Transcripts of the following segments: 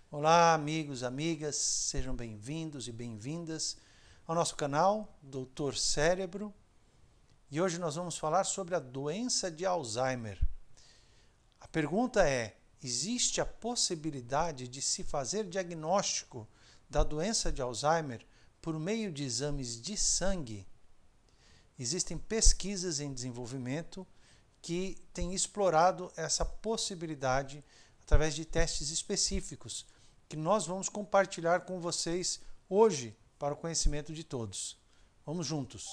Olá, amigos, amigas, sejam bem-vindos e bem-vindas ao nosso canal Doutor Cérebro. E hoje nós vamos falar sobre a doença de Alzheimer. A pergunta é: existe a possibilidade de se fazer diagnóstico da doença de Alzheimer por meio de exames de sangue? Existem pesquisas em desenvolvimento que têm explorado essa possibilidade através de testes específicos que nós vamos compartilhar com vocês hoje para o conhecimento de todos. Vamos juntos!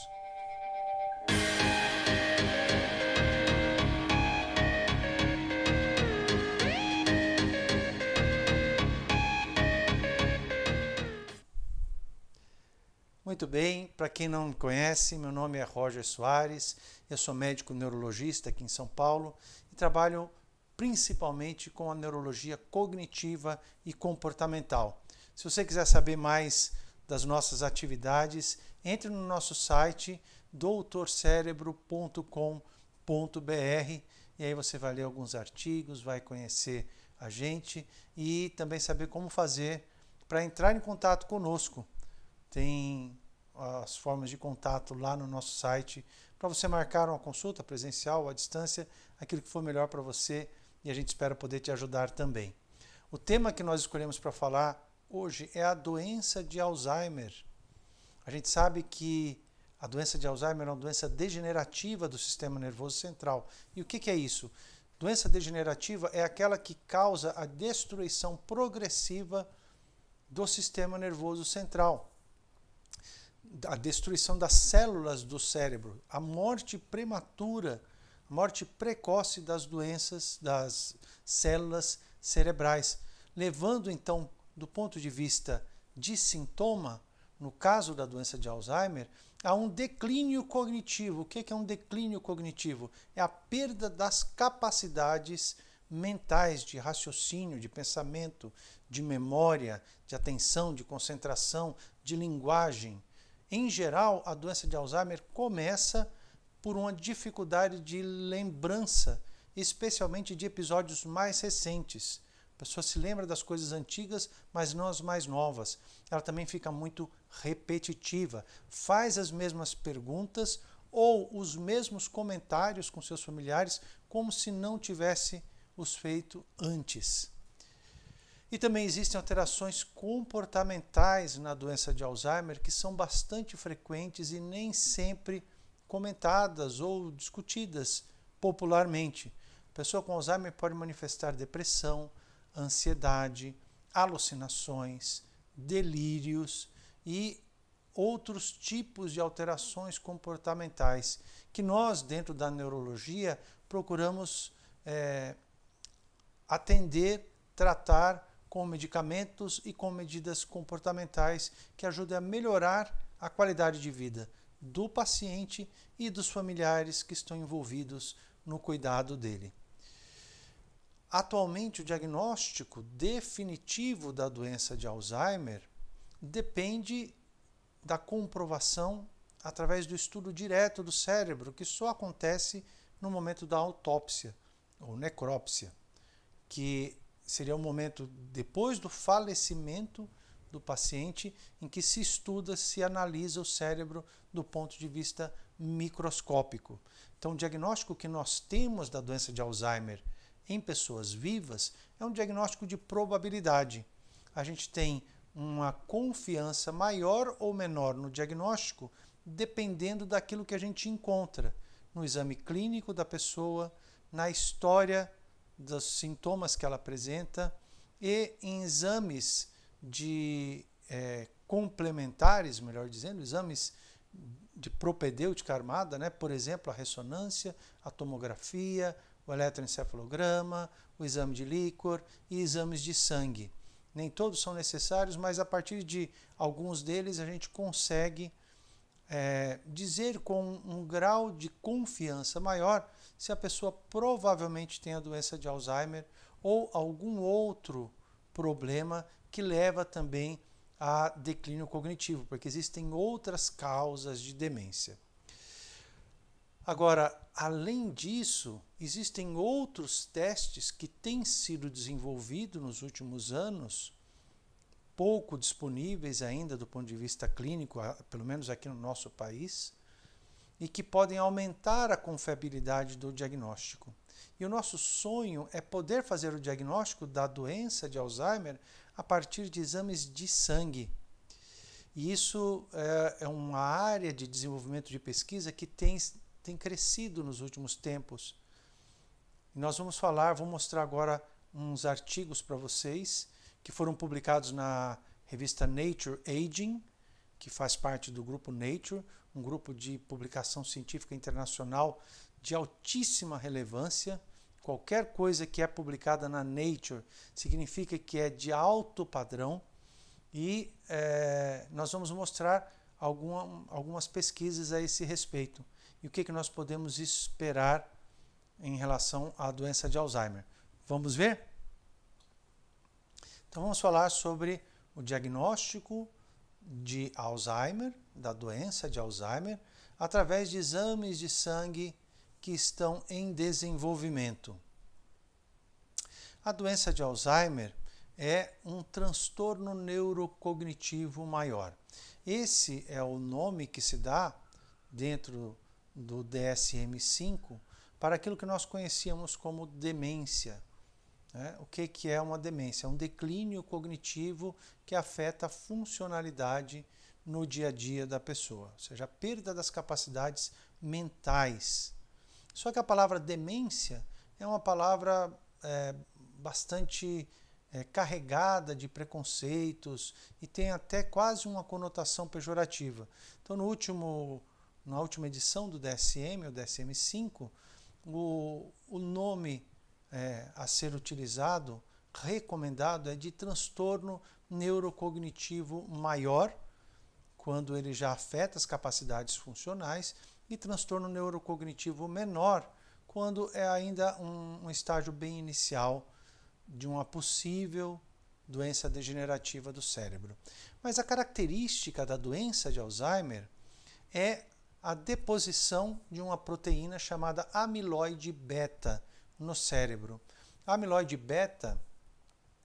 Muito bem, para quem não me conhece, meu nome é Roger Soares, eu sou médico neurologista aqui em São Paulo e trabalho principalmente com a neurologia cognitiva e comportamental. Se você quiser saber mais das nossas atividades, entre no nosso site doutorcerebro.com.br e aí você vai ler alguns artigos, vai conhecer a gente e também saber como fazer para entrar em contato conosco. Tem as formas de contato lá no nosso site para você marcar uma consulta presencial ou à distância, aquilo que for melhor para você, e a gente espera poder te ajudar também. O tema que nós escolhemos para falar hoje é a doença de Alzheimer. A gente sabe que a doença de Alzheimer é uma doença degenerativa do sistema nervoso central. E o que é isso? Doença degenerativa é aquela que causa a destruição progressiva do sistema nervoso central. A destruição das células do cérebro, a morte prematura, a morte precoce das doenças das células cerebrais, levando então, do ponto de vista de sintoma, no caso da doença de Alzheimer, a um declínio cognitivo. O que é um declínio cognitivo? É a perda das capacidades mentais de raciocínio, de pensamento, de memória, de atenção, de concentração, de linguagem. Em geral, a doença de Alzheimer começa por uma dificuldade de lembrança, especialmente de episódios mais recentes. A pessoa se lembra das coisas antigas, mas não as mais novas. Ela também fica muito repetitiva, faz as mesmas perguntas ou os mesmos comentários com seus familiares, como se não tivesse os feito antes. E também existem alterações comportamentais na doença de Alzheimer que são bastante frequentes e nem sempre comentadas ou discutidas popularmente. A pessoa com Alzheimer pode manifestar depressão, ansiedade, alucinações, delírios e outros tipos de alterações comportamentais que nós, dentro da neurologia, procuramos atender, tratar com medicamentos e com medidas comportamentais que ajudem a melhorar a qualidade de vida do paciente e dos familiares que estão envolvidos no cuidado dele. Atualmente, o diagnóstico definitivo da doença de Alzheimer depende da comprovação através do estudo direto do cérebro, que só acontece no momento da autópsia ou necrópsia, que seria o momento depois do falecimento do paciente em que se estuda, se analisa o cérebro do ponto de vista microscópico. Então, o diagnóstico que nós temos da doença de Alzheimer em pessoas vivas é um diagnóstico de probabilidade. A gente tem uma confiança maior ou menor no diagnóstico, dependendo daquilo que a gente encontra no exame clínico da pessoa, na história dos sintomas que ela apresenta e em exames complementares, melhor dizendo, exames de propedêutica armada, por exemplo, a ressonância, a tomografia, o eletroencefalograma, o exame de líquor e exames de sangue. Nem todos são necessários, mas a partir de alguns deles a gente consegue dizer com um grau de confiança maior se a pessoa provavelmente tem a doença de Alzheimer ou algum outro problema que leva também a declínio cognitivo, porque existem outras causas de demência. Agora, além disso, existem outros testes que têm sido desenvolvidos nos últimos anos pouco disponíveis ainda do ponto de vista clínico, pelo menos aqui no nosso país, e que podem aumentar a confiabilidade do diagnóstico. E o nosso sonho é poder fazer o diagnóstico da doença de Alzheimer a partir de exames de sangue. E isso é uma área de desenvolvimento de pesquisa que tem crescido nos últimos tempos. E nós vou mostrar agora uns artigos para vocês que foram publicados na revista Nature Aging, que faz parte do grupo Nature, um grupo de publicação científica internacional de altíssima relevância. Qualquer coisa que é publicada na Nature significa que é de alto padrão, e nós vamos mostrar algumas pesquisas a esse respeito e o que nós podemos esperar em relação à doença de Alzheimer. Vamos ver? Então vamos falar sobre o diagnóstico de Alzheimer, da doença de Alzheimer, através de exames de sangue que estão em desenvolvimento. A doença de Alzheimer é um transtorno neurocognitivo maior. Esse é o nome que se dá dentro do DSM-5 para aquilo que nós conhecíamos como demência. O que é uma demência? É um declínio cognitivo que afeta a funcionalidade no dia a dia da pessoa, ou seja, a perda das capacidades mentais. Só que a palavra demência é uma palavra bastante carregada de preconceitos e tem até quase uma conotação pejorativa. Então, na última edição do DSM, o DSM-5, o nome a ser utilizado, recomendado, é de transtorno neurocognitivo maior, quando ele já afeta as capacidades funcionais, e transtorno neurocognitivo menor, quando é ainda um estágio bem inicial de uma possível doença degenerativa do cérebro. Mas a característica da doença de Alzheimer é a deposição de uma proteína chamada amiloide beta no cérebro. A amiloide beta,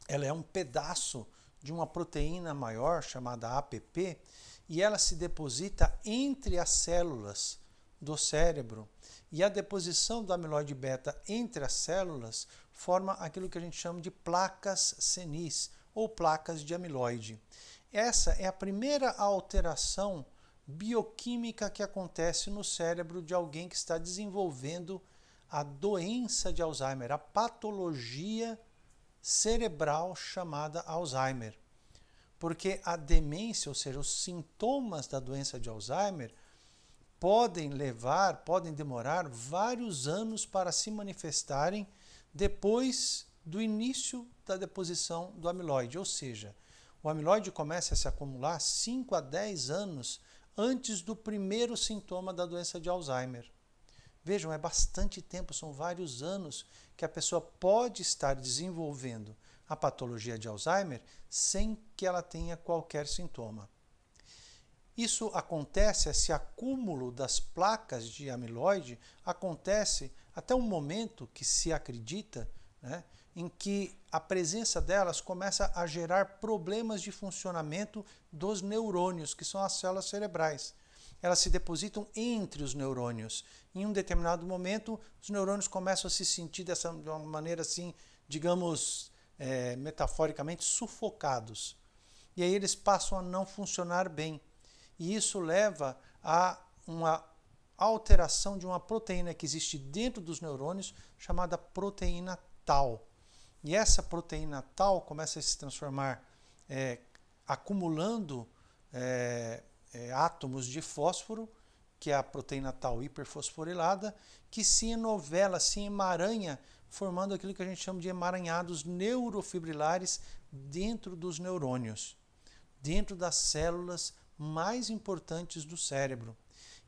ela é um pedaço de uma proteína maior chamada APP, e ela se deposita entre as células do cérebro. E a deposição da amiloide beta entre as células forma aquilo que a gente chama de placas senis, ou placas de amiloide. Essa é a primeira alteração bioquímica que acontece no cérebro de alguém que está desenvolvendo a doença de Alzheimer, a patologia cerebral chamada Alzheimer. Porque a demência, ou seja, os sintomas da doença de Alzheimer, podem demorar vários anos para se manifestarem depois do início da deposição do amiloide. Ou seja, o amiloide começa a se acumular 5 a 10 anos antes do primeiro sintoma da doença de Alzheimer. Vejam, é bastante tempo, são vários anos que a pessoa pode estar desenvolvendo a patologia de Alzheimer sem que ela tenha qualquer sintoma. Isso acontece, esse acúmulo das placas de amiloide acontece até um momento que se acredita, em que a presença delas começa a gerar problemas de funcionamento dos neurônios, que são as células cerebrais. Elas se depositam entre os neurônios. Em um determinado momento, os neurônios começam a se sentir de uma maneira assim, digamos, metaforicamente, sufocados. E aí eles passam a não funcionar bem. E isso leva a uma alteração de uma proteína que existe dentro dos neurônios, chamada proteína tau. E essa proteína tau começa a se transformar, acumulando átomos de fósforo, que é a proteína tau hiperfosforilada, que se enovela, se emaranha, formando aquilo que a gente chama de emaranhados neurofibrilares dentro dos neurônios, dentro das células mais importantes do cérebro.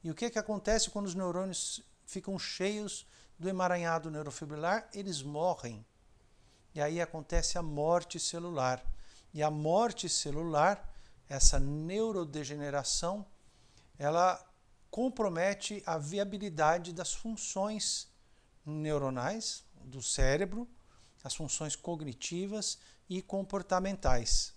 E o que acontece quando os neurônios ficam cheios do emaranhado neurofibrilar? Eles morrem. E aí acontece a morte celular. E a morte celular, essa neurodegeneração, ela compromete a viabilidade das funções neuronais do cérebro, as funções cognitivas e comportamentais.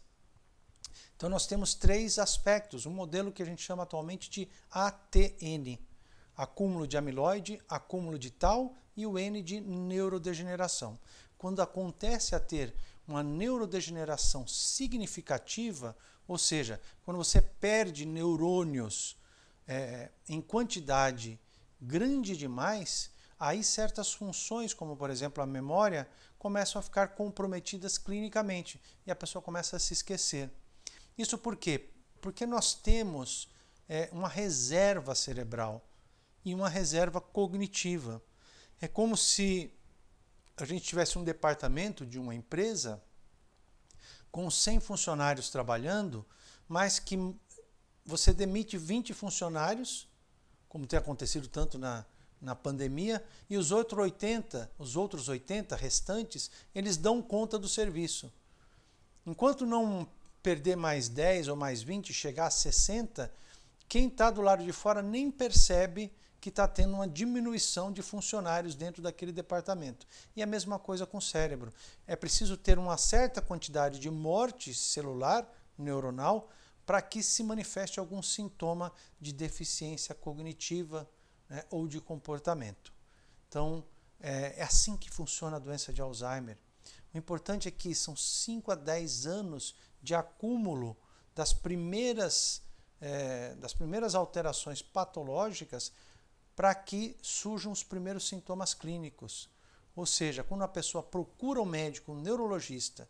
Então nós temos três aspectos, um modelo que a gente chama atualmente de ATN, acúmulo de amiloide, acúmulo de tau e o N de neurodegeneração. Quando acontece a ter uma neurodegeneração significativa, ou seja, quando você perde neurônios em quantidade grande demais, aí certas funções, como por exemplo a memória, começam a ficar comprometidas clinicamente e a pessoa começa a se esquecer. Isso por quê? Porque nós temos uma reserva cerebral e uma reserva cognitiva. É como se a gente tivesse um departamento de uma empresa com 100 funcionários trabalhando, mas que você demite 20 funcionários, como tem acontecido tanto na pandemia, e os outros 80 restantes, eles dão conta do serviço. Enquanto não perder mais 10 ou mais 20, chegar a 60, quem está do lado de fora nem percebe que está tendo uma diminuição de funcionários dentro daquele departamento. E a mesma coisa com o cérebro. É preciso ter uma certa quantidade de morte celular, neuronal, para que se manifeste algum sintoma de deficiência cognitiva, né, ou de comportamento. Então, é assim que funciona a doença de Alzheimer. O importante é que são 5 a 10 anos de acúmulo das primeiras alterações patológicas para que surjam os primeiros sintomas clínicos. Ou seja, quando a pessoa procura um médico, um neurologista,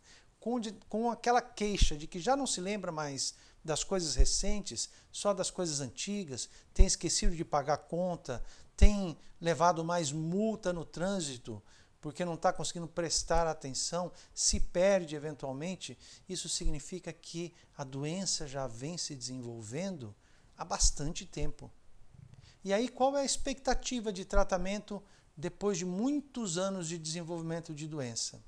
com aquela queixa de que já não se lembra mais das coisas recentes, só das coisas antigas, tem esquecido de pagar a conta, tem levado mais multa no trânsito, porque não está conseguindo prestar atenção, se perde eventualmente, isso significa que a doença já vem se desenvolvendo há bastante tempo. E aí, qual é a expectativa de tratamento depois de muitos anos de desenvolvimento de doença?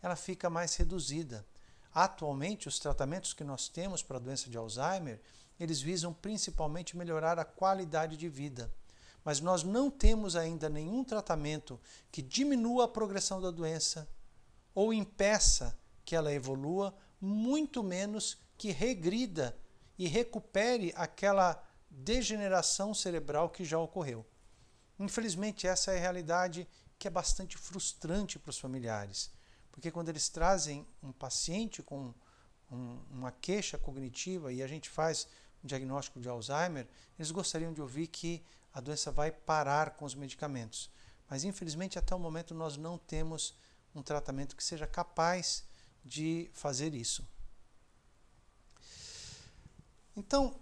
Ela fica mais reduzida. Atualmente, os tratamentos que nós temos para a doença de Alzheimer, eles visam principalmente melhorar a qualidade de vida. Mas nós não temos ainda nenhum tratamento que diminua a progressão da doença ou impeça que ela evolua, muito menos que regrida e recupere aquela degeneração cerebral que já ocorreu. Infelizmente, essa é a realidade que é bastante frustrante para os familiares, porque quando eles trazem um paciente com uma queixa cognitiva e a gente faz um diagnóstico de Alzheimer, eles gostariam de ouvir que a doença vai parar com os medicamentos. Mas, infelizmente, até o momento nós não temos um tratamento que seja capaz de fazer isso. Então,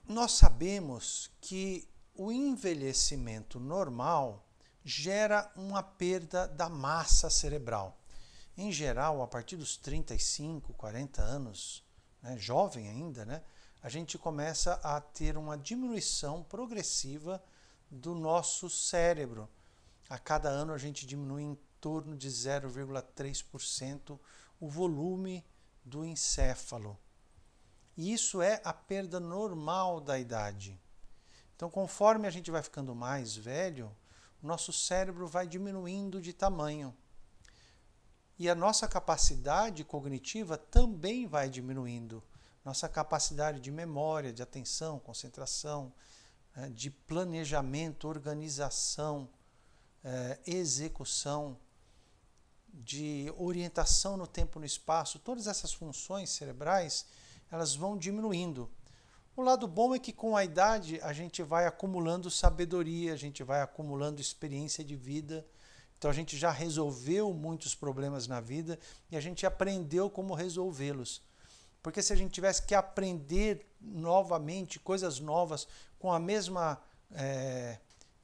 nós sabemos que o envelhecimento normal gera uma perda da massa cerebral. Em geral, a partir dos 35, 40 anos, né, jovem ainda, né, a gente começa a ter uma diminuição progressiva do nosso cérebro. A cada ano a gente diminui em torno de 0,3% o volume do encéfalo. E isso é a perda normal da idade. Então, conforme a gente vai ficando mais velho, o nosso cérebro vai diminuindo de tamanho. E a nossa capacidade cognitiva também vai diminuindo. Nossa capacidade de memória, de atenção, concentração, de planejamento, organização, execução, de orientação no tempo e no espaço, todas essas funções cerebrais, elas vão diminuindo. O lado bom é que com a idade a gente vai acumulando sabedoria, a gente vai acumulando experiência de vida. Então a gente já resolveu muitos problemas na vida e a gente aprendeu como resolvê-los. Porque se a gente tivesse que aprender novamente coisas novas com a mesma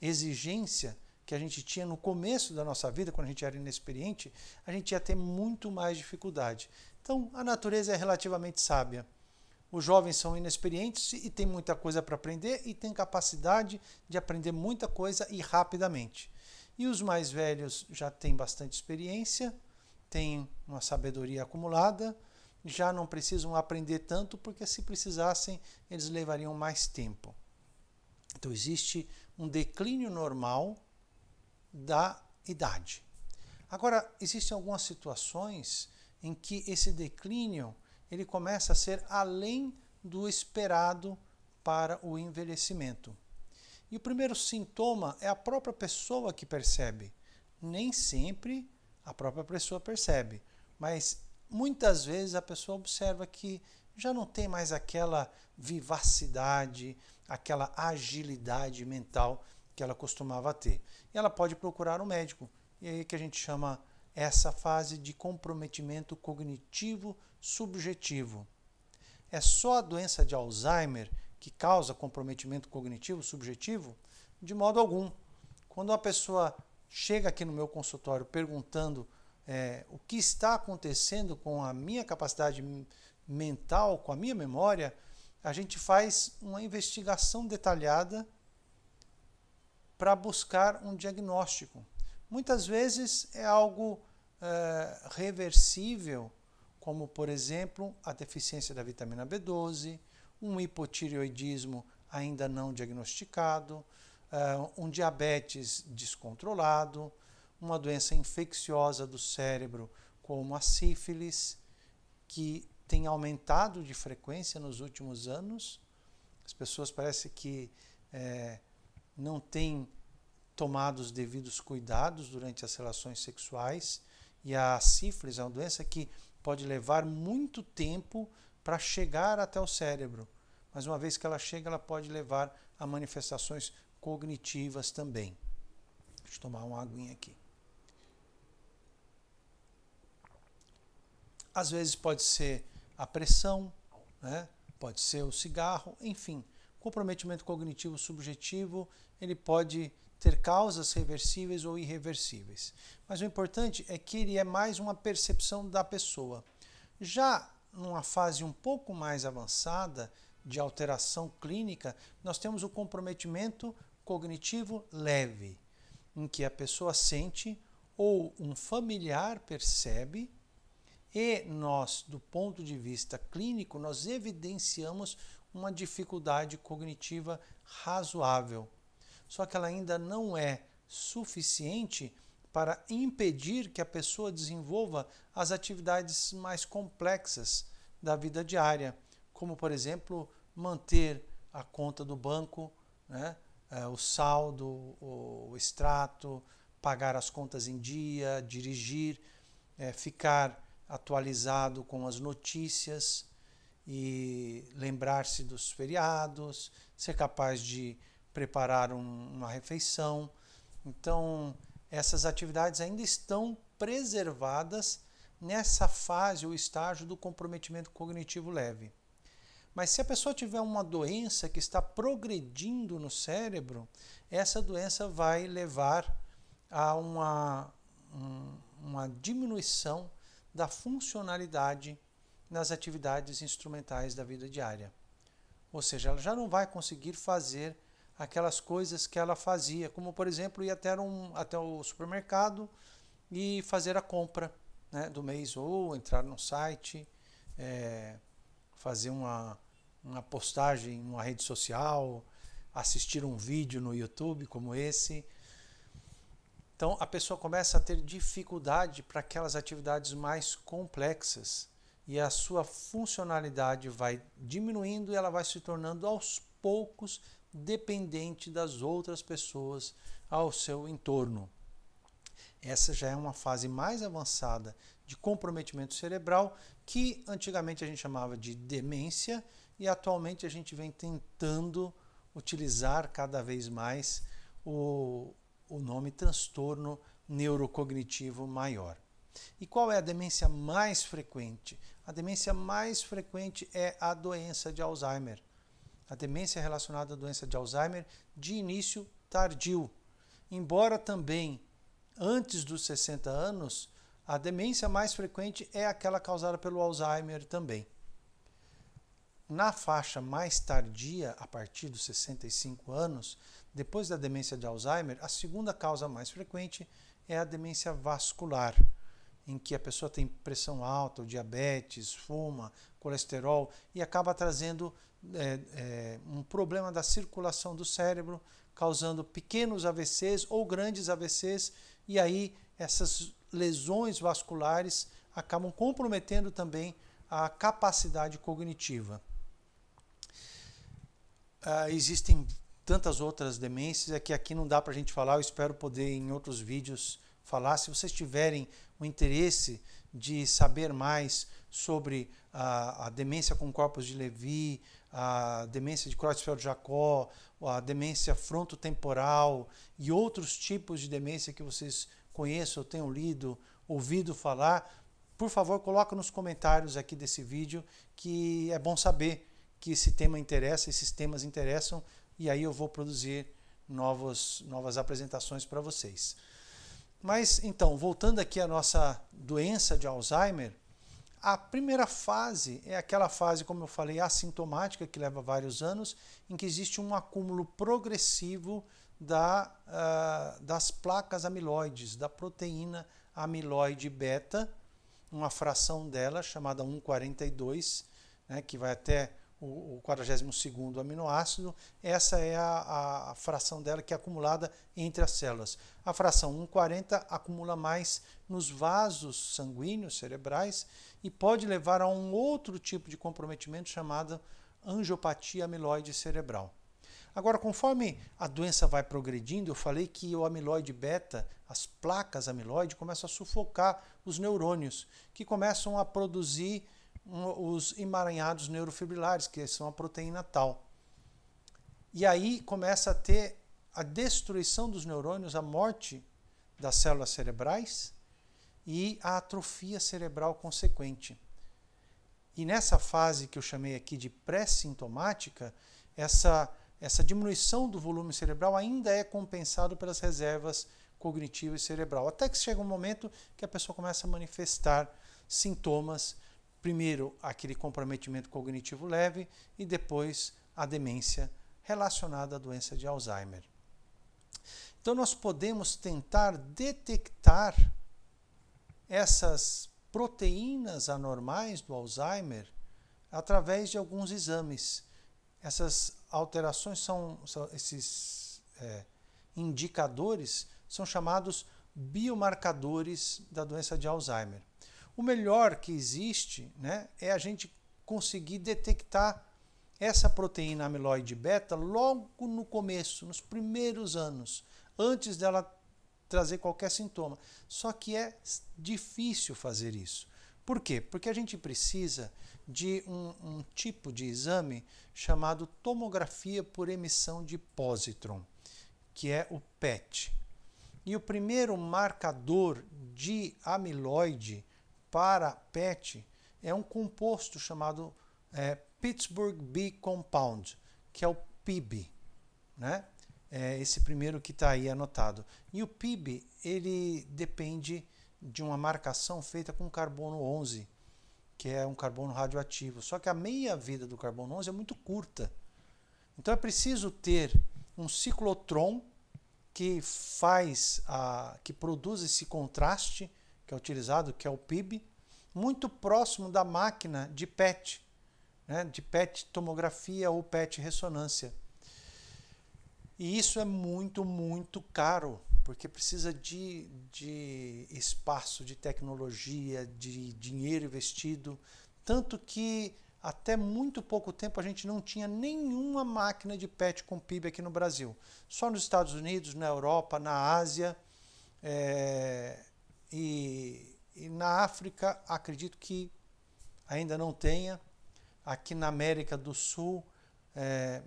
exigência que a gente tinha no começo da nossa vida, quando a gente era inexperiente, a gente ia ter muito mais dificuldade. Então a natureza é relativamente sábia. Os jovens são inexperientes e têm muita coisa para aprender e têm capacidade de aprender muita coisa e rapidamente. E os mais velhos já têm bastante experiência, têm uma sabedoria acumulada, já não precisam aprender tanto, porque se precisassem, eles levariam mais tempo. Então existe um declínio normal da idade. Agora, existem algumas situações em que esse declínio ele começa a ser além do esperado para o envelhecimento. E o primeiro sintoma é a própria pessoa que percebe. Nem sempre a própria pessoa percebe, mas muitas vezes a pessoa observa que já não tem mais aquela vivacidade, aquela agilidade mental que ela costumava ter. E ela pode procurar um médico. E aí que a gente chama essa fase de comprometimento cognitivo subjetivo. É só a doença de Alzheimer que causa comprometimento cognitivo subjetivo? De modo algum. Quando uma pessoa chega aqui no meu consultório perguntando o que está acontecendo com a minha capacidade mental, com a minha memória, a gente faz uma investigação detalhada para buscar um diagnóstico. Muitas vezes é algo reversível, como, por exemplo, a deficiência da vitamina B12, um hipotireoidismo ainda não diagnosticado, um diabetes descontrolado, uma doença infecciosa do cérebro, como a sífilis, que tem aumentado de frequência nos últimos anos. As pessoas parecem que não têm tomado os devidos cuidados durante as relações sexuais, e a sífilis é uma doença que pode levar muito tempo para chegar até o cérebro, mas uma vez que ela chega, ela pode levar a manifestações cognitivas também. Deixa eu tomar uma aguinha aqui. Às vezes pode ser a pressão, né? Pode ser o cigarro, enfim. Comprometimento cognitivo subjetivo, ele pode ter causas reversíveis ou irreversíveis. Mas o importante é que ele é mais uma percepção da pessoa. Já numa fase um pouco mais avançada de alteração clínica, nós temos o comprometimento cognitivo leve, em que a pessoa sente ou um familiar percebe e nós, do ponto de vista clínico, nós evidenciamos uma dificuldade cognitiva razoável. Só que ela ainda não é suficiente para impedir que a pessoa desenvolva as atividades mais complexas da vida diária, como, por exemplo, manter a conta do banco, né? O saldo, o extrato, pagar as contas em dia, dirigir, ficar atualizado com as notícias e lembrar-se dos feriados, ser capaz de preparar uma refeição. Então, essas atividades ainda estão preservadas nessa fase ou estágio do comprometimento cognitivo leve. Mas se a pessoa tiver uma doença que está progredindo no cérebro, essa doença vai levar a uma diminuição da funcionalidade nas atividades instrumentais da vida diária. Ou seja, ela já não vai conseguir fazer aquelas coisas que ela fazia, como, por exemplo, ir até o supermercado e fazer a compra, né, do mês, ou entrar no site, fazer uma postagem numa rede social, assistir um vídeo no YouTube como esse. Então, a pessoa começa a ter dificuldade para aquelas atividades mais complexas e a sua funcionalidade vai diminuindo e ela vai se tornando aos poucos dependente das outras pessoas ao seu entorno. Essa já é uma fase mais avançada de comprometimento cerebral que antigamente a gente chamava de demência e atualmente a gente vem tentando utilizar cada vez mais o nome transtorno neurocognitivo maior. E qual é a demência mais frequente? A demência mais frequente é a doença de Alzheimer. A demência relacionada à doença de Alzheimer de início tardio. Embora também antes dos 60 anos, a demência mais frequente é aquela causada pelo Alzheimer também. Na faixa mais tardia, a partir dos 65 anos, depois da demência de Alzheimer, a segunda causa mais frequente é a demência vascular, em que a pessoa tem pressão alta, ou diabetes, fuma, colesterol e acaba trazendo um problema da circulação do cérebro, causando pequenos AVCs ou grandes AVCs, e aí essas lesões vasculares acabam comprometendo também a capacidade cognitiva. Existem tantas outras demências, que aqui não dá para a gente falar, eu espero poder em outros vídeos falar. Se vocês tiverem o interesse de saber mais sobre a demência com corpos de Levy, a demência de Creutzfeldt-Jakob, a demência frontotemporal e outros tipos de demência que vocês conheçam, ou tenham lido, ouvido falar, por favor, coloca nos comentários aqui desse vídeo, que é bom saber que esse tema interessa, esses temas interessam, e aí eu vou produzir novas apresentações para vocês. Mas, então, voltando aqui à nossa doença de Alzheimer, a primeira fase é aquela fase, como eu falei, assintomática, que leva vários anos, em que existe um acúmulo progressivo das placas amiloides, da proteína amiloide beta, uma fração dela chamada 1,42, né, que vai até o 42º aminoácido. Essa é a fração dela que é acumulada entre as células. A fração 1,40 acumula mais nos vasos sanguíneos cerebrais e pode levar a um outro tipo de comprometimento chamado angiopatia amiloide cerebral. Agora, conforme a doença vai progredindo, eu falei que o amiloide beta, as placas amiloide, começam a sufocar os neurônios, que começam a produzir os emaranhados neurofibrilares, que são a proteína tau. E aí começa a ter a destruição dos neurônios, a morte das células cerebrais e a atrofia cerebral consequente. E nessa fase que eu chamei aqui de pré-sintomática, essa diminuição do volume cerebral ainda é compensado pelas reservas cognitivas cerebral, até que chega um momento que a pessoa começa a manifestar sintomas. Primeiro, aquele comprometimento cognitivo leve e depois a demência relacionada à doença de Alzheimer. Então, nós podemos tentar detectar essas proteínas anormais do Alzheimer através de alguns exames. Essas alterações esses indicadores são chamados biomarcadores da doença de Alzheimer. O melhor que existe, né, é a gente conseguir detectar essa proteína amiloide beta logo no começo, nos primeiros anos, antes dela trazer qualquer sintoma. Só que é difícil fazer isso. Por quê? Porque a gente precisa de um tipo de exame chamado tomografia por emissão de pósitron, que é o PET. E o primeiro marcador de amiloide para PET é um composto chamado Pittsburgh B Compound, que é o PIB, né? É esse primeiro que está aí anotado. E o PIB, ele depende de uma marcação feita com carbono 11, que é um carbono radioativo. Só que a meia-vida do carbono 11 é muito curta. Então é preciso ter um ciclotron que que produz esse contraste que é utilizado, que é o PIB, muito próximo da máquina de PET, né, de PET tomografia ou PET ressonância. E isso é muito, muito caro, porque precisa de espaço, de tecnologia, de dinheiro investido, tanto que até muito pouco tempo a gente não tinha nenhuma máquina de PET com PIB aqui no Brasil. Só nos Estados Unidos, na Europa, na Ásia, e na África acredito que ainda não tenha. Aqui na América do Sul,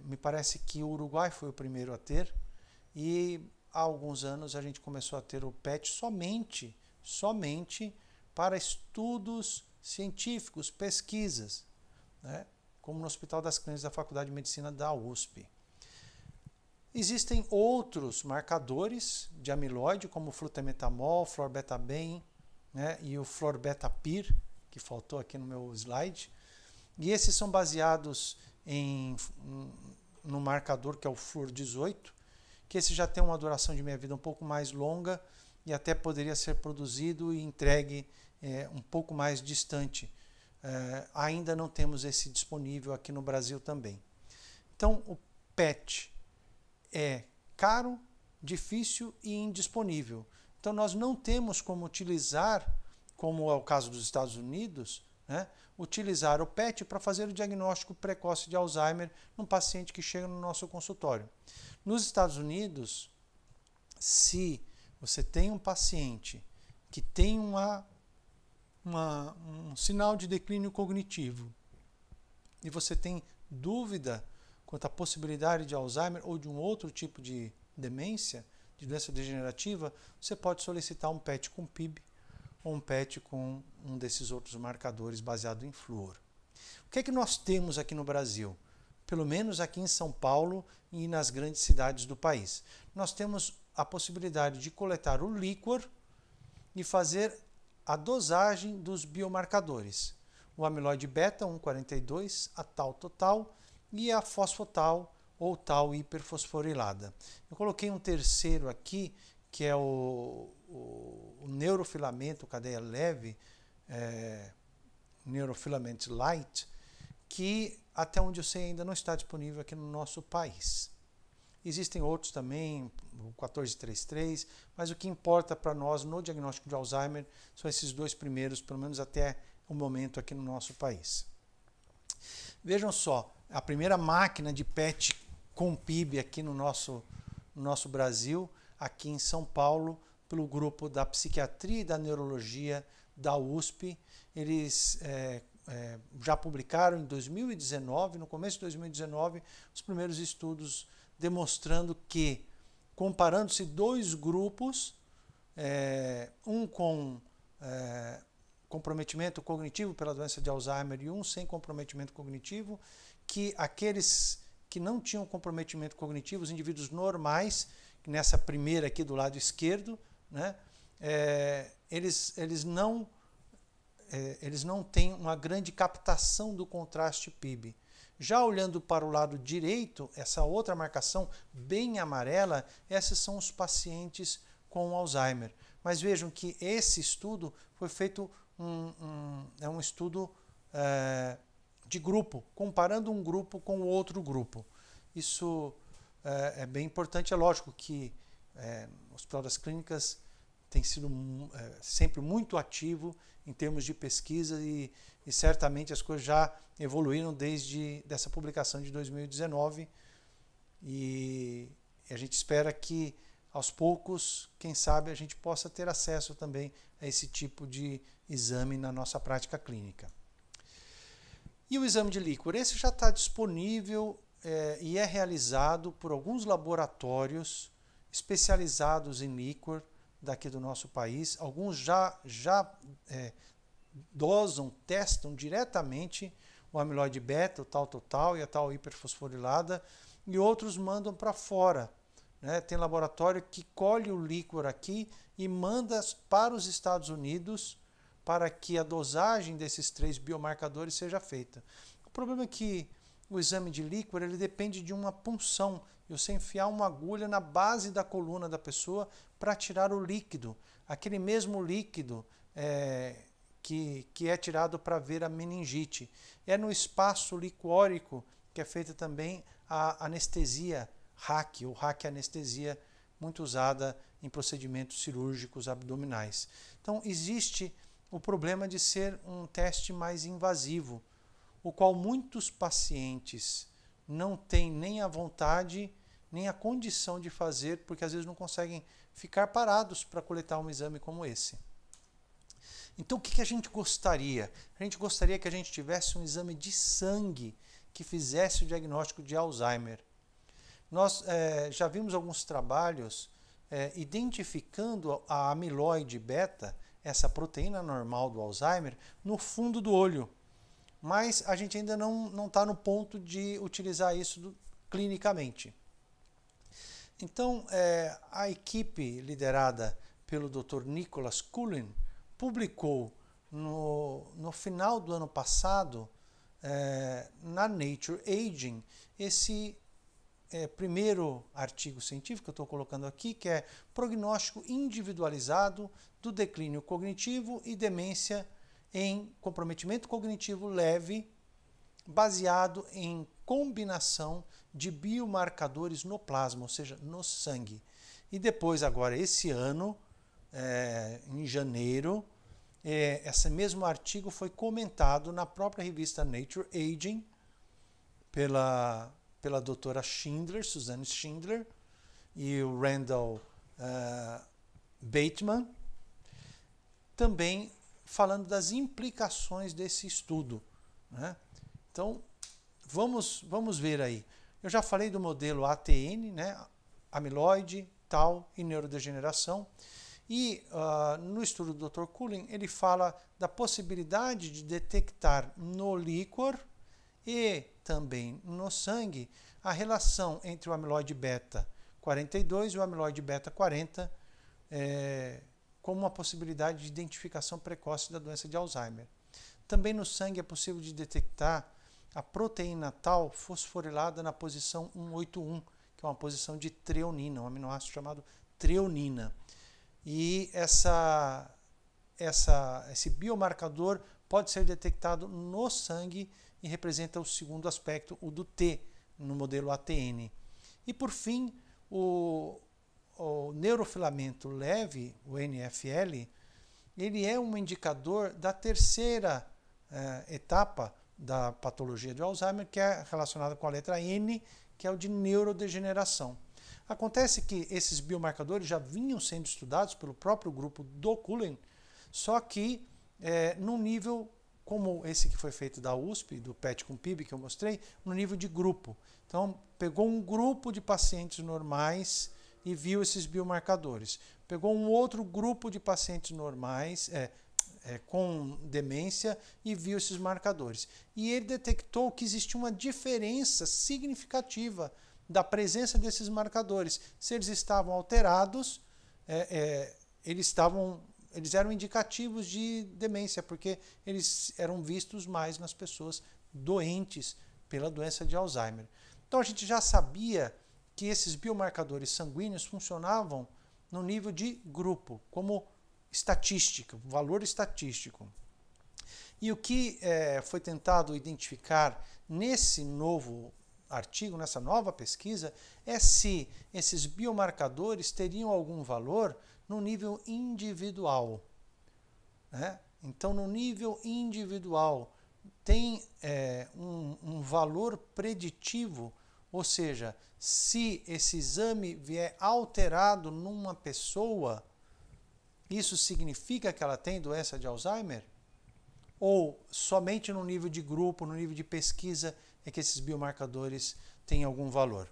me parece que o Uruguai foi o primeiro a ter, e há alguns anos a gente começou a ter o PET somente para estudos científicos, pesquisas, né? Como no Hospital das Clínicas da Faculdade de Medicina da USP. Existem outros marcadores de amiloide, como o flutemetamol, florbetaben, né, e o florbetapir, que faltou aqui no meu slide. E esses são baseados no marcador que é o fluor18, que esse já tem uma duração de meia-vida um pouco mais longa e até poderia ser produzido e entregue um pouco mais distante. Ainda não temos esse disponível aqui no Brasil também. Então, o PET é caro, difícil e indisponível. Então, nós não temos como utilizar, como é o caso dos Estados Unidos, né, utilizar o PET para fazer o diagnóstico precoce de Alzheimer num paciente que chega no nosso consultório. Nos Estados Unidos, se você tem um paciente que tem um sinal de declínio cognitivo e você tem dúvida quanto à possibilidade de Alzheimer ou de um outro tipo de demência, de doença degenerativa, você pode solicitar um PET com PIB ou um PET com um desses outros marcadores baseado em flúor. O que é que nós temos aqui no Brasil? Pelo menos aqui em São Paulo e nas grandes cidades do país. Nós temos a possibilidade de coletar o líquor e fazer a dosagem dos biomarcadores. O amiloide beta 1,42, a tau total e a fosfotal ou tau hiperfosforilada. Eu coloquei um terceiro aqui, que é o neurofilamento cadeia leve, neurofilament light, que até onde eu sei ainda não está disponível aqui no nosso país. Existem outros também, o 1433, mas o que importa para nós no diagnóstico de Alzheimer são esses dois primeiros, pelo menos até o momento aqui no nosso país. Vejam só, a primeira máquina de PET com PIB aqui no nosso Brasil, aqui em São Paulo, pelo grupo da Psiquiatria e da Neurologia da USP. Eles já publicaram em 2019, no começo de 2019, os primeiros estudos demonstrando que, comparando-se dois grupos, um com comprometimento cognitivo pela doença de Alzheimer e um sem comprometimento cognitivo, que aqueles que não tinham comprometimento cognitivo, os indivíduos normais, nessa primeira aqui do lado esquerdo, né, eles não têm uma grande captação do contraste PIB. Já olhando para o lado direito, essa outra marcação bem amarela, esses são os pacientes com Alzheimer. Mas vejam que esse estudo foi feito, um estudo de grupo, comparando um grupo com o outro grupo. Isso é bem importante. É lógico que o Hospital das Clínicas tem sido sempre muito ativo em termos de pesquisa e certamente as coisas já evoluíram desde essa publicação de 2019 e a gente espera que aos poucos, quem sabe, a gente possa ter acesso também a esse tipo de exame na nossa prática clínica. E o exame de líquor? Esse já está disponível e é realizado por alguns laboratórios especializados em líquor daqui do nosso país. Alguns já dosam, testam diretamente o amiloide beta, o tau total e a tau hiperfosforilada, e outros mandam para fora. Né? Tem laboratório que colhe o líquor aqui e manda para os Estados Unidos para que a dosagem desses 3 biomarcadores seja feita. O problema é que o exame de líquor ele depende de uma punção, e você enfiar uma agulha na base da coluna da pessoa para tirar o líquido, aquele mesmo líquido que é tirado para ver a meningite. É no espaço liquórico que é feita também a anestesia RAC, ou RAC anestesia, muito usada em procedimentos cirúrgicos abdominais. Então existe o problema de ser um teste mais invasivo, o qual muitos pacientes não têm nem a vontade, nem a condição de fazer, porque às vezes não conseguem ficar parados para coletar um exame como esse. Então o que a gente gostaria? A gente gostaria que a gente tivesse um exame de sangue que fizesse o diagnóstico de Alzheimer. Nós já vimos alguns trabalhos identificando a amiloide beta, essa proteína normal do Alzheimer, no fundo do olho. Mas a gente ainda não está no ponto de utilizar isso clinicamente. Então, a equipe liderada pelo Dr. Nicholas Cullen publicou no final do ano passado, na Nature Aging, esse primeiro artigo científico que eu estou colocando aqui, que é prognóstico individualizado do declínio cognitivo e demência em comprometimento cognitivo leve, baseado em combinação de biomarcadores no plasma, ou seja, no sangue. E depois, agora, esse ano, em janeiro, esse mesmo artigo foi comentado na própria revista Nature Aging pela doutora Schindler, Suzanne Schindler, e o Randall Bateman, também falando das implicações desse estudo, né? Então, vamos ver aí. Eu já falei do modelo ATN, né? Amiloide, tau e neurodegeneração. E no estudo do Dr. Cullen, ele fala da possibilidade de detectar no líquor e também no sangue a relação entre o amiloide beta 42 e o amiloide beta 40 como uma possibilidade de identificação precoce da doença de Alzheimer. Também no sangue é possível de detectar a proteína tau fosforilada na posição 181, que é uma posição de treonina, um aminoácido chamado treonina. E esse biomarcador pode ser detectado no sangue e representa o segundo aspecto, o do T, no modelo ATN. E por fim, o neurofilamento leve, o NFL, ele é um indicador da terceira etapa da patologia de Alzheimer, que é relacionada com a letra N, que é o de neurodegeneração. Acontece que esses biomarcadores já vinham sendo estudados pelo próprio grupo do Cullen, só que num nível como esse que foi feito da USP, do PET com PIB que eu mostrei, no nível de grupo. Então, pegou um grupo de pacientes normais e viu esses biomarcadores. Pegou um outro grupo de pacientes normais, com demência, e viu esses marcadores. E ele detectou que existia uma diferença significativa da presença desses marcadores. Se eles estavam alterados, eles eram indicativos de demência, porque eles eram vistos mais nas pessoas doentes pela doença de Alzheimer. Então a gente já sabia que esses biomarcadores sanguíneos funcionavam no nível de grupo, como estatística, valor estatístico. E o que foi tentado identificar nesse novo artigo, nessa nova pesquisa, é se esses biomarcadores teriam algum valor no nível individual, né? Então, no nível individual, tem um valor preditivo, ou seja, se esse exame vier alterado numa pessoa, isso significa que ela tem doença de Alzheimer? Ou somente no nível de grupo, no nível de pesquisa, é que esses biomarcadores têm algum valor?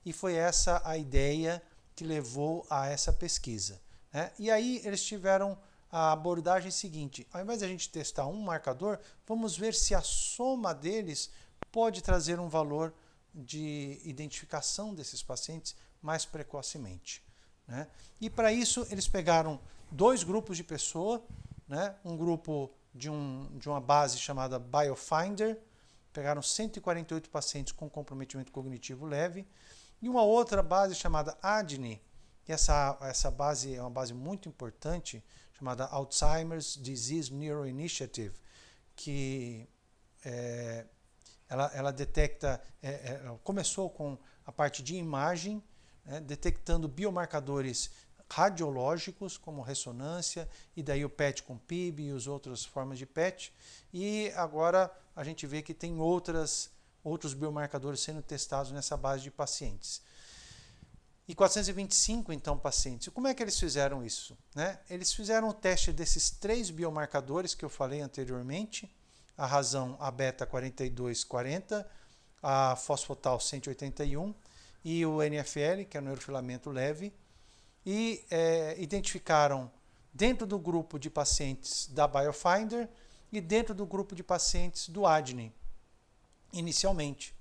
E foi essa a ideia que levou a essa pesquisa, né? E aí eles tiveram a abordagem seguinte: ao invés de a gente testar um marcador, vamos ver se a soma deles pode trazer um valor de identificação desses pacientes mais precocemente, né? E para isso eles pegaram dois grupos de pessoas, né? Um grupo de uma base chamada BioFinder, pegaram 148 pacientes com comprometimento cognitivo leve, e uma outra base chamada ADNI, e essa base é uma base muito importante, chamada Alzheimer's Disease Neuro Initiative, que ela detecta, começou com a parte de imagem, né, detectando biomarcadores radiológicos, como ressonância, e daí o PET com PIB e as outras formas de PET, e agora a gente vê que tem outros biomarcadores sendo testados nessa base de pacientes. E 425, então, pacientes. E como é que eles fizeram isso, né? Eles fizeram o teste desses 3 biomarcadores que eu falei anteriormente, a razão, a beta 4240, a fosfotal 181 e o NFL, que é o neurofilamento leve, e identificaram dentro do grupo de pacientes da BioFinder e dentro do grupo de pacientes do ADNI, inicialmente.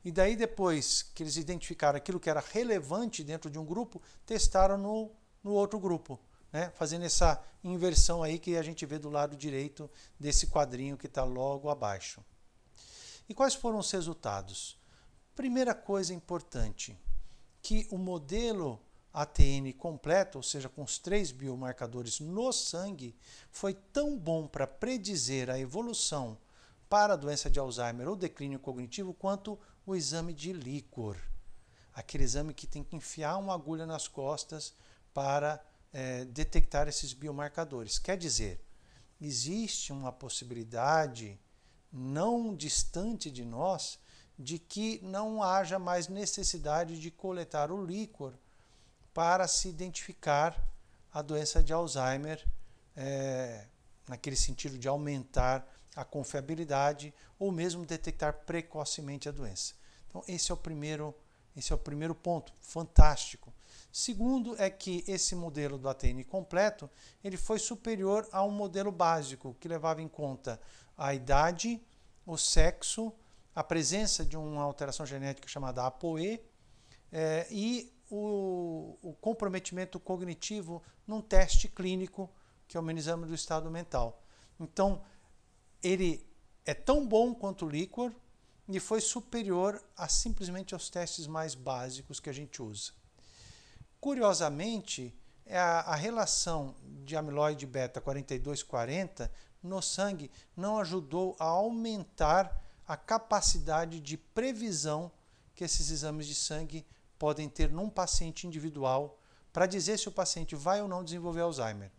E daí, depois que eles identificaram aquilo que era relevante dentro de um grupo, testaram no outro grupo, né? Fazendo essa inversão aí que a gente vê do lado direito desse quadrinho que está logo abaixo. E quais foram os resultados? Primeira coisa importante, que o modelo ATN completo, ou seja, com os 3 biomarcadores no sangue, foi tão bom para predizer a evolução para a doença de Alzheimer ou declínio cognitivo quanto o exame de líquor. Aquele exame que tem que enfiar uma agulha nas costas para detectar esses biomarcadores. Quer dizer, existe uma possibilidade não distante de nós de que não haja mais necessidade de coletar o líquor para se identificar a doença de Alzheimer, naquele sentido de aumentar a confiabilidade ou mesmo detectar precocemente a doença. Então esse é o primeiro ponto, fantástico. Segundo é que esse modelo do ATN completo ele foi superior a um modelo básico que levava em conta a idade, o sexo, a presença de uma alteração genética chamada APOE e o comprometimento cognitivo num teste clínico, que é o exame do estado mental. Então, ele é tão bom quanto o líquor e foi superior a simplesmente aos testes mais básicos que a gente usa. Curiosamente, a relação de amiloide beta 4240 no sangue não ajudou a aumentar a capacidade de previsão que esses exames de sangue podem ter num paciente individual para dizer se o paciente vai ou não desenvolver Alzheimer.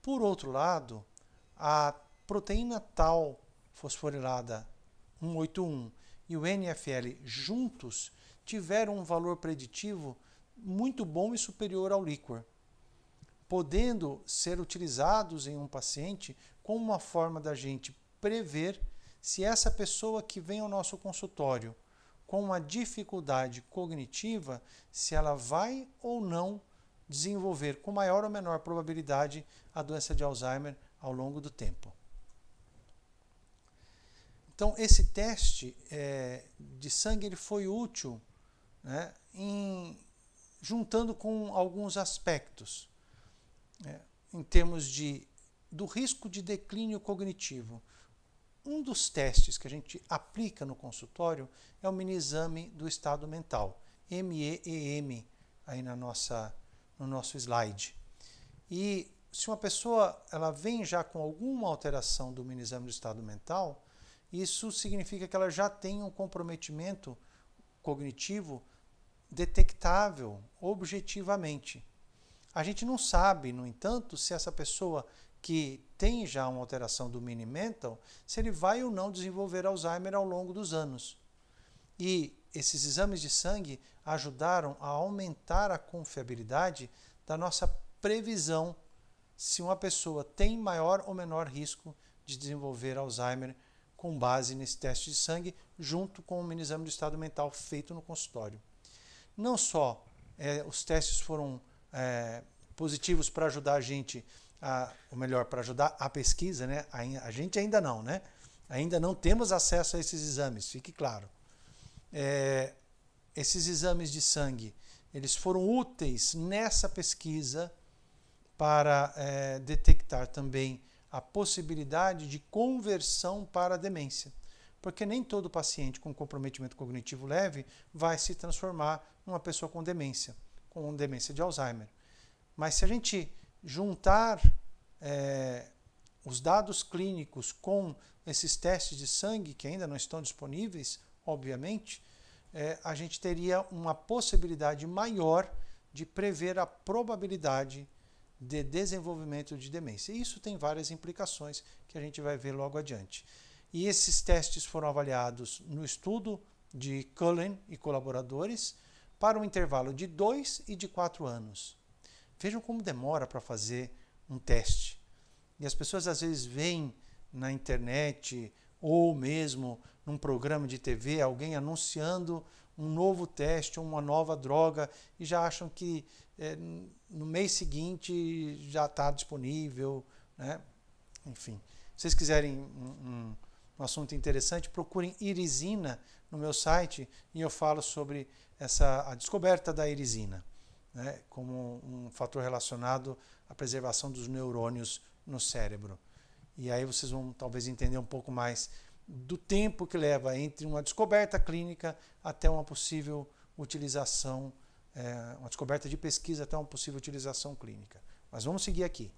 Por outro lado, a proteína tau fosforilada 181 e o NFL juntos tiveram um valor preditivo muito bom e superior ao líquor, podendo ser utilizados em um paciente como uma forma da gente prever se essa pessoa que vem ao nosso consultório com uma dificuldade cognitiva, se ela vai ou não desenvolver com maior ou menor probabilidade a doença de Alzheimer ao longo do tempo. Então, esse teste de sangue ele foi útil, né, juntando com alguns aspectos, em termos do risco de declínio cognitivo. Um dos testes que a gente aplica no consultório é o mini-exame do estado mental, MEEM, aí no nosso slide. E se uma pessoa ela vem já com alguma alteração do mini-exame do estado mental, isso significa que ela já tem um comprometimento cognitivo detectável objetivamente. A gente não sabe, no entanto, se essa pessoa que tem já uma alteração do mini-mental, se ele vai ou não desenvolver Alzheimer ao longo dos anos. E esses exames de sangue ajudaram a aumentar a confiabilidade da nossa previsão se uma pessoa tem maior ou menor risco de desenvolver Alzheimer com base nesse teste de sangue, junto com o mini-exame do estado mental feito no consultório. Não só os testes foram positivos para ajudar a gente, ou melhor, para ajudar a pesquisa, né? A gente ainda não, né? Ainda não temos acesso a esses exames, fique claro. Esses exames de sangue, eles foram úteis nessa pesquisa para detectar também a possibilidade de conversão para a demência. Porque nem todo paciente com comprometimento cognitivo leve vai se transformar numa pessoa com demência de Alzheimer. Mas se a gente juntar os dados clínicos com esses testes de sangue, que ainda não estão disponíveis, obviamente, a gente teria uma possibilidade maior de prever a probabilidade de desenvolvimento de demência. E isso tem várias implicações que a gente vai ver logo adiante. E esses testes foram avaliados no estudo de Cullen e colaboradores para um intervalo de 2 e de 4 anos. Vejam como demora para fazer um teste. E as pessoas às vezes veem na internet ou mesmo num programa de TV alguém anunciando um novo teste ou uma nova droga e já acham que no mês seguinte já está disponível, né? Enfim, se vocês quiserem um assunto interessante, procurem irisina no meu site e eu falo sobre a descoberta da irisina, né, como um fator relacionado à preservação dos neurônios no cérebro. E aí vocês vão talvez entender um pouco mais do tempo que leva entre uma descoberta clínica até uma possível utilização, uma descoberta de pesquisa até uma possível utilização clínica. Mas vamos seguir aqui.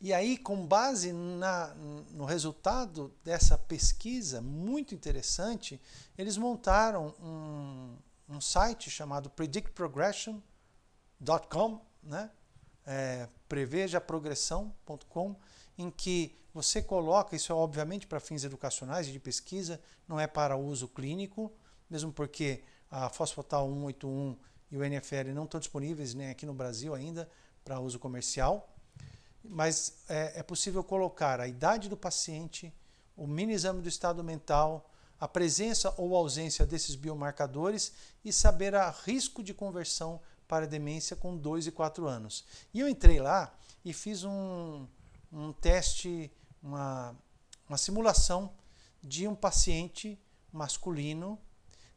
E aí, com base no resultado dessa pesquisa muito interessante, eles montaram um site chamado predictprogression.com, né? prevejaprogressão.com, em que você coloca, isso é obviamente para fins educacionais e de pesquisa, não é para uso clínico, mesmo porque a fosfotal 181 e o NFL não estão disponíveis nem aqui no Brasil ainda para uso comercial, mas é possível colocar a idade do paciente, o mini exame do estado mental, a presença ou ausência desses biomarcadores e saber a risco de conversão para demência com 2 e 4 anos. E eu entrei lá e fiz um teste, uma simulação de um paciente masculino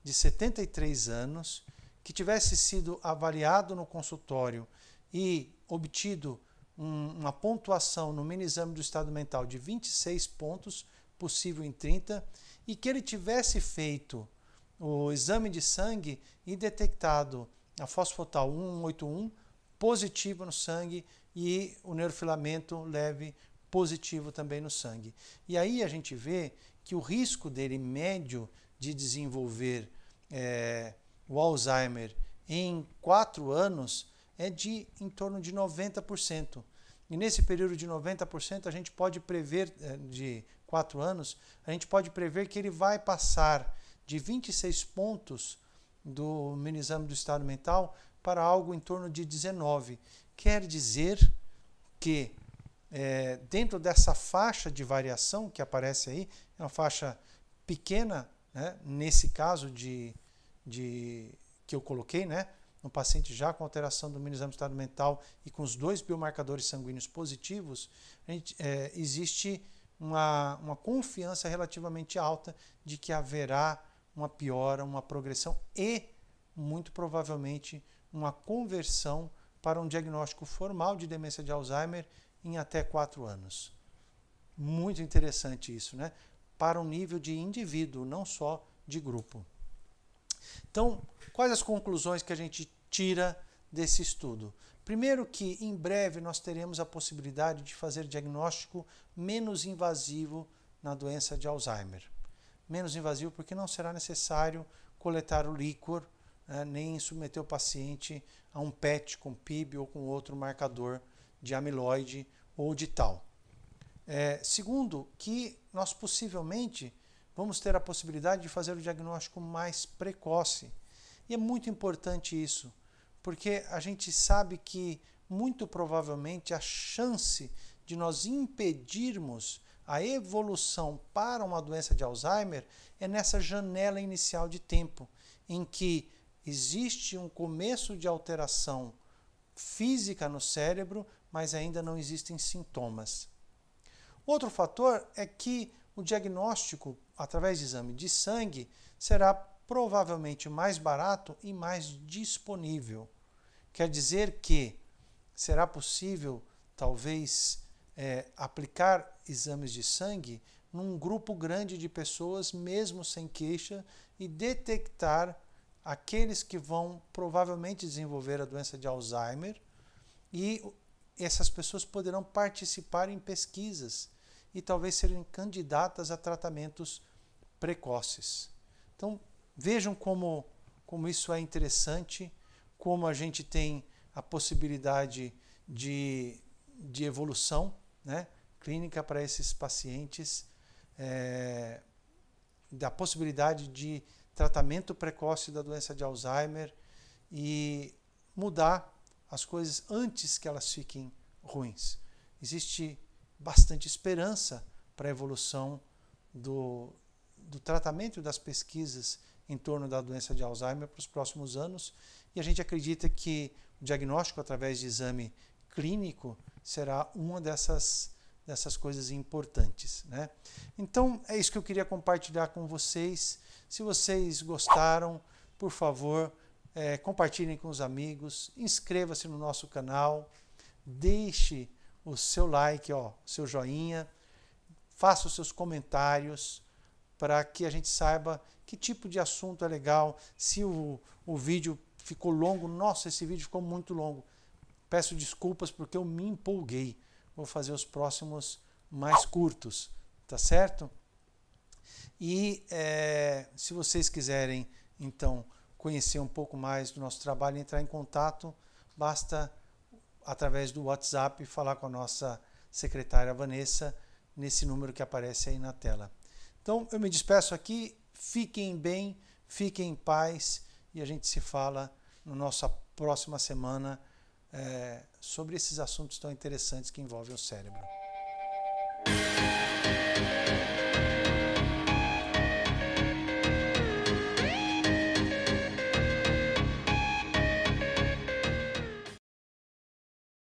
de 73 anos que tivesse sido avaliado no consultório e obtido uma pontuação no mini exame do estado mental de 26 pontos, possível em 30, e que ele tivesse feito o exame de sangue e detectado a fosfotal 181 positivo no sangue e o neurofilamento leve positivo também no sangue. E aí a gente vê que o risco dele médio de desenvolver o Alzheimer em 4 anos é de em torno de 90%. E nesse período de 90%, a gente pode prever, de 4 anos, a gente pode prever que ele vai passar de 26 pontos do mini exame do estado mental para algo em torno de 19. Quer dizer que dentro dessa faixa de variação que aparece aí, é uma faixa pequena, né, nesse caso que eu coloquei, né, um paciente já com alteração do mini exame do estado mental e com os 2 biomarcadores sanguíneos positivos, existe uma confiança relativamente alta de que haverá uma piora, uma progressão e, muito provavelmente, uma conversão para um diagnóstico formal de demência de Alzheimer em até 4 anos. Muito interessante isso, né? Para um nível de indivíduo, não só de grupo. Então, quais as conclusões que a gente tira desse estudo? Primeiro que em breve nós teremos a possibilidade de fazer diagnóstico menos invasivo na doença de Alzheimer. Menos invasivo porque não será necessário coletar o líquor, nem submeter o paciente a um PET com PIB ou com outro marcador de amiloide ou de tau. Segundo, que nós possivelmente vamos ter a possibilidade de fazer o diagnóstico mais precoce. E é muito importante isso, porque a gente sabe que muito provavelmente a chance de nós impedirmos a evolução para uma doença de Alzheimer é nessa janela inicial de tempo, em que existe um começo de alteração física no cérebro, mas ainda não existem sintomas. Outro fator é que o diagnóstico através de exame de sangue será provavelmente mais barato e mais disponível. Quer dizer que será possível, talvez, aplicar exames de sangue num grupo grande de pessoas, mesmo sem queixa, e detectar aqueles que vão provavelmente desenvolver a doença de Alzheimer, e essas pessoas poderão participar em pesquisas e talvez serem candidatas a tratamentos precoces. Então, vejam como isso é interessante, como a gente tem a possibilidade de evolução, né, clínica para esses pacientes, da possibilidade de tratamento precoce da doença de Alzheimer e mudar as coisas antes que elas fiquem ruins. Existe bastante esperança para a evolução do tratamento e das pesquisas em torno da doença de Alzheimer para os próximos anos, e a gente acredita que o diagnóstico através de exame clínico será uma dessas coisas importantes, né? Então, é isso que eu queria compartilhar com vocês. Se vocês gostaram, por favor, compartilhem com os amigos, inscreva-se no nosso canal, deixe o seu like, seu joinha, faça os seus comentários para que a gente saiba que tipo de assunto é legal. Se o vídeo ficou longo, nossa, esse vídeo ficou muito longo. Peço desculpas porque eu me empolguei. Vou fazer os próximos mais curtos, tá certo? E se vocês quiserem, então, conhecer um pouco mais do nosso trabalho e entrar em contato, basta através do WhatsApp, falar com a nossa secretária Vanessa, nesse número que aparece aí na tela. Então, eu me despeço aqui, fiquem bem, fiquem em paz e a gente se fala na nossa próxima semana sobre esses assuntos tão interessantes que envolvem o cérebro.